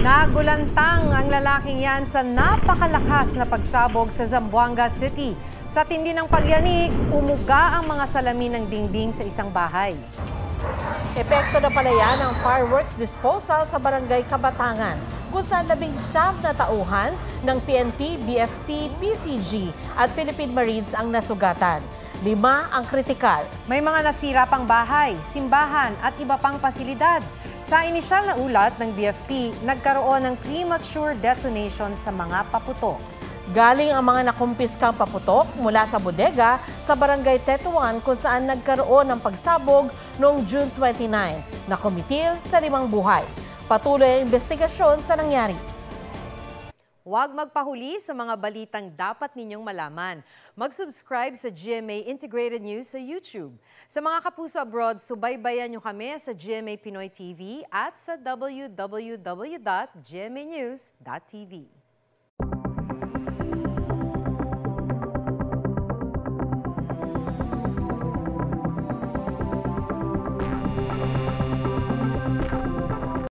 Nagulantang ang lalaking yan sa napakalakas na pagsabog sa Zamboanga City. Sa tindi ng pagyanig, umuga ang mga salamin ng dingding sa isang bahay. Epekto na pala yan ng fireworks disposal sa Barangay Kabatangan, kung saan 19 na tauhan ng PNP, BFP, PCG at Philippine Marines ang nasugatan. 5 ang kritikal. May mga nasira pang bahay, simbahan at iba pang pasilidad. Sa inisyal na ulat ng BFP, nagkaroon ng premature detonation sa mga paputok. Galing ang mga nakumpiskang paputok mula sa bodega sa Barangay Tetuan kung saan nagkaroon ng pagsabog noong June 29 na kumitil sa 5 buhay. Patuloy ang investigasyon sa nangyari. Huwag magpahuli sa mga balitang dapat ninyong malaman. Mag-subscribe sa GMA Integrated News sa YouTube. Sa mga kapuso abroad, subaybayan nyo kami sa GMA Pinoy TV at sa www.gmanews.tv.